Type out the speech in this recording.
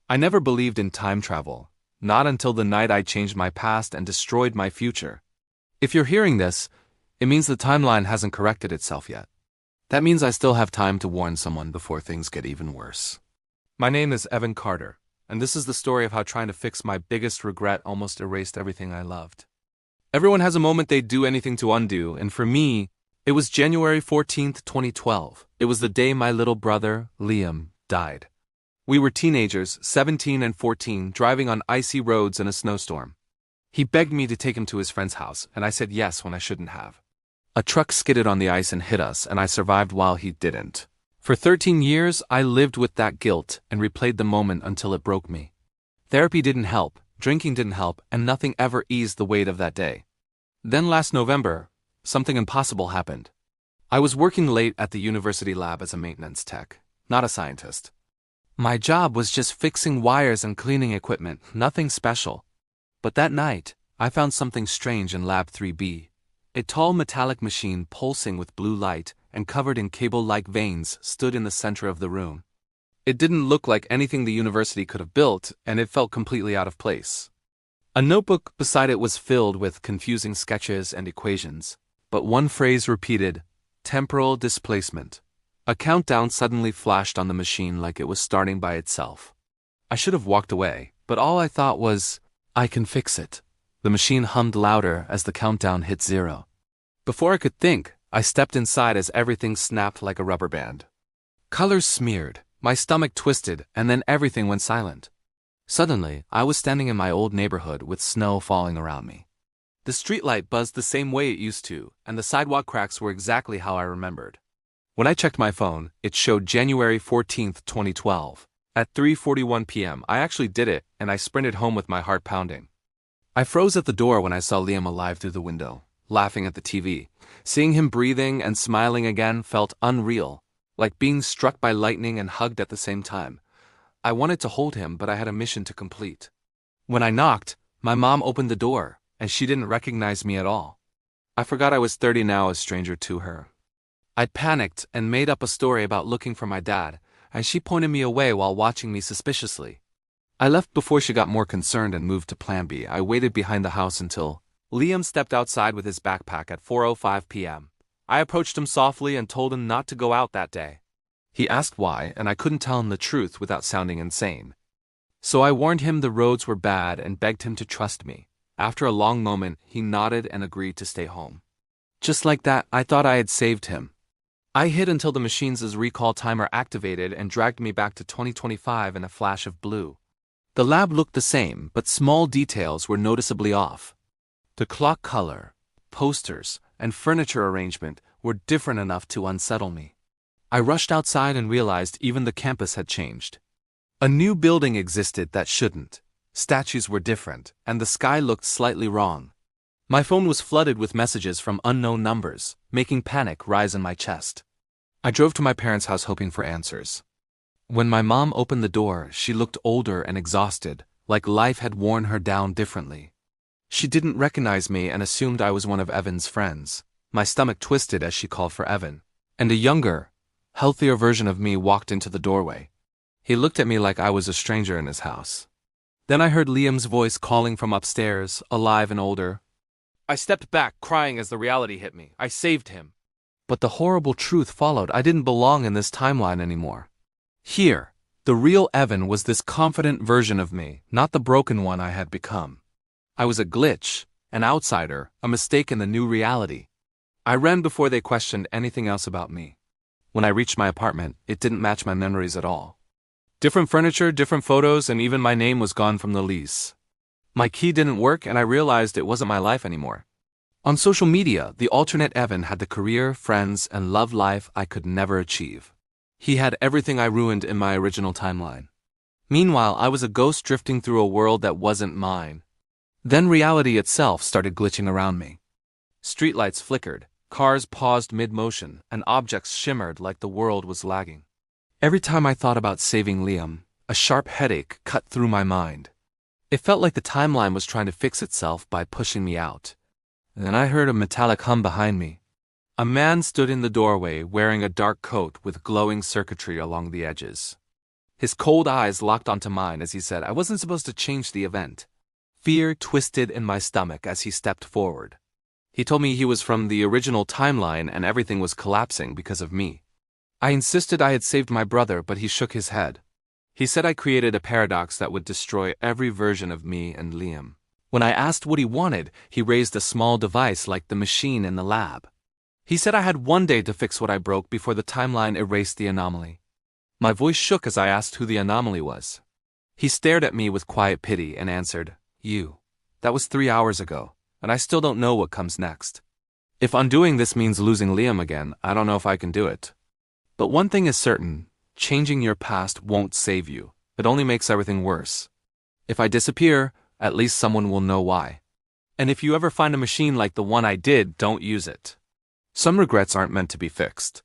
I never believed in time travel, not until the night I changed my past and destroyed my future. If you're hearing this, it means the timeline hasn't corrected itself yet. That means I still have time to warn someone before things get even worse. My name is Evan Carter, and this is the story of how trying to fix my biggest regret almost erased everything I loved. Everyone has a moment they'd do anything to undo, and for me, it was January 14th, 2012. It was the day my little brother, Liam, died. We were teenagers, 17 and 14, driving on icy roads in a snowstorm. He begged me to take him to his friend's house, and I said yes when I shouldn't have. A truck skidded on the ice and hit us, and I survived while he didn't. For 13 years, I lived with that guilt and replayed the moment until it broke me. Therapy didn't help, drinking didn't help, and nothing ever eased the weight of that day. Then last November, something impossible happened. I was working late at the university lab as a maintenance tech, not a scientist. My job was just fixing wires and cleaning equipment, nothing special. But that night, I found something strange in Lab 3B. A tall metallic machine pulsing with blue light and covered in cable-like veins stood in the center of the room. It didn't look like anything the university could have built, and it felt completely out of place. A notebook beside it was filled with confusing sketches and equations, but one phrase repeated, temporal displacement. A countdown suddenly flashed on the machine like it was starting by itself. I should have walked away, but all I thought was, I can fix it. The machine hummed louder as the countdown hit 0. Before I could think, I stepped inside as everything snapped like a rubber band. Colors smeared, my stomach twisted, and then everything went silent. Suddenly, I was standing in my old neighborhood with snow falling around me. The streetlight buzzed the same way it used to, and the sidewalk cracks were exactly how I remembered. When I checked my phone, it showed January 14th, 2012. At 3:41 p.m., I actually did it, and I sprinted home with my heart pounding. I froze at the door when I saw Liam alive through the window, laughing at the TV. Seeing him breathing and smiling again felt unreal, like being struck by lightning and hugged at the same time. I wanted to hold him, but I had a mission to complete. When I knocked, my mom opened the door, and she didn't recognize me at all. I forgot I was 30 now, a stranger to her. I'd panicked and made up a story about looking for my dad, and she pointed me away while watching me suspiciously. I left before she got more concerned and moved to Plan B. I waited behind the house until Liam stepped outside with his backpack at 4:05 p.m. I approached him softly and told him not to go out that day. He asked why, and I couldn't tell him the truth without sounding insane. So I warned him the roads were bad and begged him to trust me. After a long moment, he nodded and agreed to stay home. Just like that, I thought I had saved him. I hid until the machine's recall timer activated and dragged me back to 2025 in a flash of blue. The lab looked the same, but small details were noticeably off. The clock color, posters, and furniture arrangement were different enough to unsettle me. I rushed outside and realized even the campus had changed. A new building existed that shouldn't. Statues were different, and the sky looked slightly wrong. My phone was flooded with messages from unknown numbers, making panic rise in my chest. I drove to my parents' house hoping for answers. When my mom opened the door, she looked older and exhausted, like life had worn her down differently. She didn't recognize me and assumed I was one of Evan's friends. My stomach twisted as she called for Evan, and a younger, healthier version of me walked into the doorway. He looked at me like I was a stranger in his house. Then I heard Liam's voice calling from upstairs, alive and older. I stepped back, crying as the reality hit me. I saved him. But the horrible truth followed. I didn't belong in this timeline anymore. Here, the real Evan was this confident version of me, not the broken one I had become. I was a glitch, an outsider, a mistake in the new reality. I ran before they questioned anything else about me. When I reached my apartment, it didn't match my memories at all. Different furniture, different photos, and even my name was gone from the lease. My key didn't work, and I realized it wasn't my life anymore. On social media, the alternate Evan had the career, friends, and love life I could never achieve. He had everything I ruined in my original timeline. Meanwhile, I was a ghost drifting through a world that wasn't mine. Then reality itself started glitching around me. Streetlights flickered, cars paused mid-motion, and objects shimmered like the world was lagging. Every time I thought about saving Liam, a sharp headache cut through my mind. It felt like the timeline was trying to fix itself by pushing me out. Then I heard a metallic hum behind me. A man stood in the doorway wearing a dark coat with glowing circuitry along the edges. His cold eyes locked onto mine as he said I wasn't supposed to change the event. Fear twisted in my stomach as he stepped forward. He told me he was from the original timeline and everything was collapsing because of me. I insisted I had saved my brother, but he shook his head. He said I created a paradox that would destroy every version of me and Liam. When I asked what he wanted, he raised a small device like the machine in the lab. He said I had one day to fix what I broke before the timeline erased the anomaly. My voice shook as I asked who the anomaly was. He stared at me with quiet pity and answered, "You. That was 3 hours ago, and I still don't know what comes next. If undoing this means losing Liam again, I don't know if I can do it. But one thing is certain, changing your past won't save you. It only makes everything worse. If I disappear, at least someone will know why. And if you ever find a machine like the one I did, don't use it. Some regrets aren't meant to be fixed.